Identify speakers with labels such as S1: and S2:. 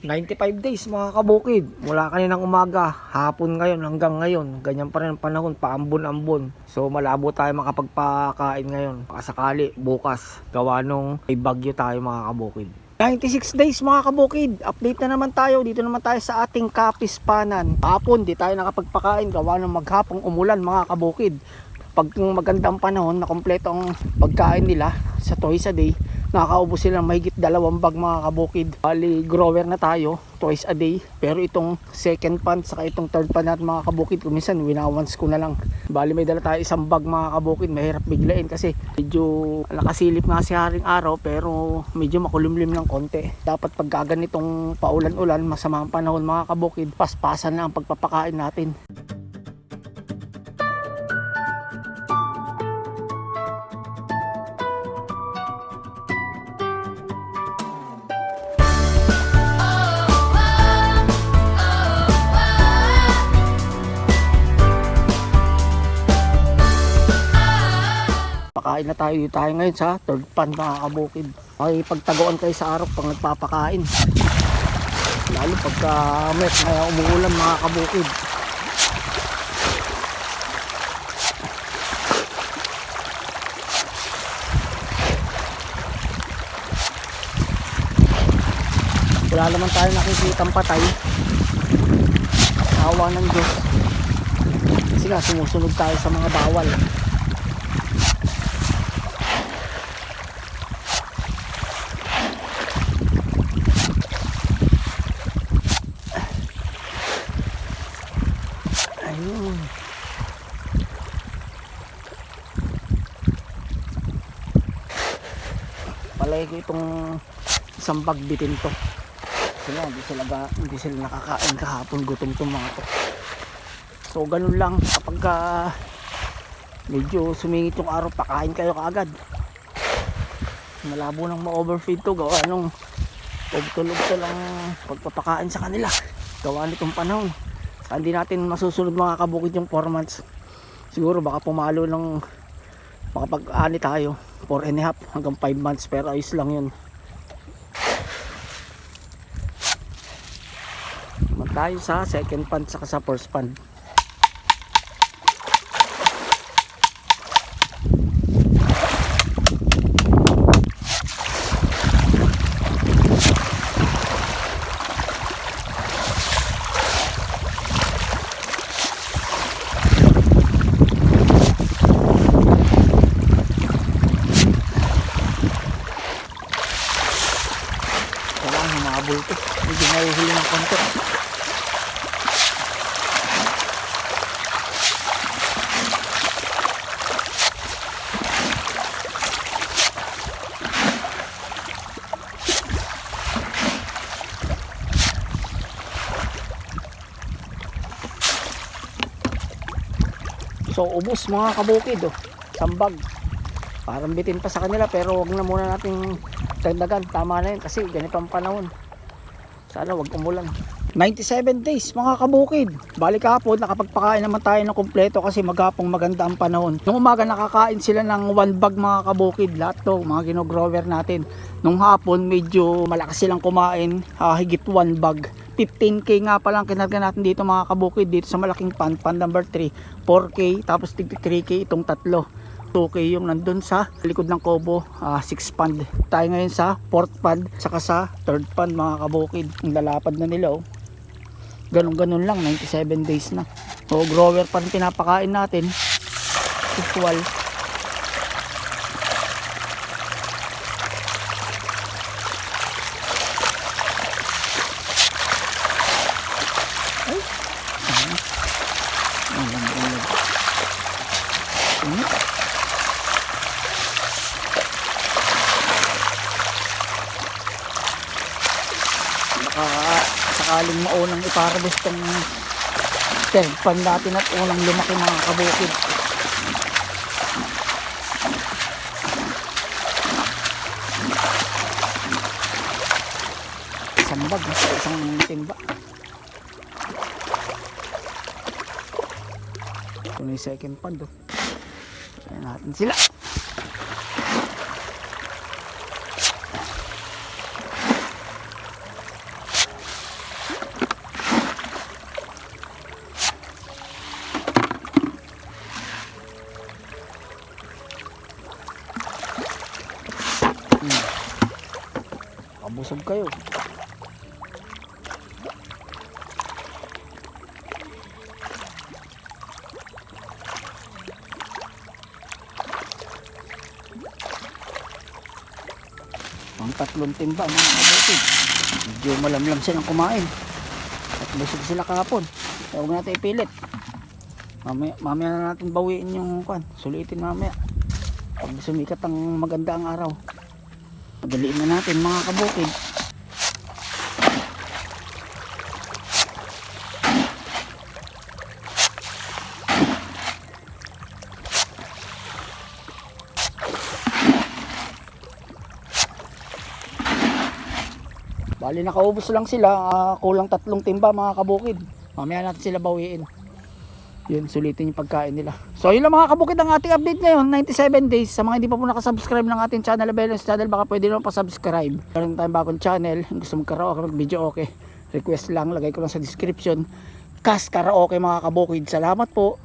S1: 95 days mga kabukid, mula kaninang umaga, hapon ngayon hanggang ngayon, ganyan pa rin ang panahon, paambon-ambon. So malabo tayo makapagpakain ngayon, sakali bukas, gawa nung may bagyo tayo mga kabukid. 96 days mga kabukid, update na naman tayo, dito naman tayo sa ating Kapispanan. Hapon di tayo nakapagpakain, gawa ng maghapong umulan mga kabukid. Pag magandang panahon na kompleto ang pagkain nila sa twice a day, nakakaubos sila ng mahigit 2 bag mga kabukid. Bali grower na tayo twice a day, pero itong second pan saka itong third pan natin mga kabukid, kuminsan winawans ko na lang. Bali may dala tayo 1 bag mga kabukid, mahirap biglain kasi medyo nakasilip nga si haring araw, pero medyo makulimlim ng konti. Dapat pag ganitong paulan-ulan, masama ang panahon mga kabukid, paspasan na ang pagpapakain natin. Pakain na tayo ngayon sa third pan mga kabukid. Ay pagtaguan kayo sa araw pag nagpapakain, lalo pagka may umuulan mga kabukid. Wala naman tayo nakikitang patay, awa ng Diyos, kasi nga sumusunod tayo sa mga bawal. Palagi ko itong 1 bag bitin to, kasi nga hindi sila nakakain kahapon, gutom itong mga to. So ganun lang, kapag medyo sumingit yung araw, pakain kayo kaagad. Malabo nang ma-overfeed to, gawa nung tulog to lang pagpapakain sa kanila, gawa nitong panahon. Saka hindi natin masusunod mga kabukid yung 4 months. Siguro baka pumalo ng makapag-ani tayo 4.5 hanggang 5 months, pero ayos lang yun. Naman tayo sa second pan saka sa first pan. Bulto, medyo nahuhuli ng konti. So ubos mga kabukid, 1 bag. Parang bitin pa sa kanila, pero wag na muna nating dagdagan, tama na yun kasi ganito ang panahon. Sana wag umulan. 97 days mga kabukid, balik kahapon nakapagpakain naman tayo ng kompleto kasi maghapong maganda ang panahon. Nung umaga nakakain sila ng 1 bag mga kabukid, lahat to mga gino-grower natin. Nung hapon medyo malakas silang kumain, higit 1 bag. 15k nga palang kinarga natin dito mga kabukid, dito sa malaking pan number 3, 4k, tapos 3k itong tatlo. 2k yung nandun sa likod ng Kobo, 6 pan. Tayo ngayon sa 4th pan saka sa 3rd pan mga kabukid. Ang lalapad na nila ganun lang, 97 days na. So grower pa rin pinapakain natin, usual. Sakaling maunang iparabos tong third pan natin at unang lumaki mga kabukid. Isang bag sa isang timba. Ito na yung second pan do. Ayan natin sila.
S2: busog kayo. Ang 3 timba mga kabukid. Medyo malamlam silang kumain. At busog sila kahapon. Kaya huwag natin ipilit. Mamaya na natin bawiin yung kwan. Sulitin mamaya. Pag sumikat ang maganda ang araw. Madaliin na natin mga kabukid. Bali nakaubos lang sila, kulang 3 timba mga kabukid. Mamaya natin sila bawiin. Yun, sulitin yung pagkain nila. So yun lang mga kabukid ang ating update ngayon, 97 days. Sa mga hindi pa po nakasubscribe ng ating channel, Abelon's Channel, baka pwede naman pa-subscribe. Meron tayong bagong channel, gusto mong karaoke, mag-video okay. Request lang, lagay ko lang sa description. Kas karaoke mga kabukid. Salamat po.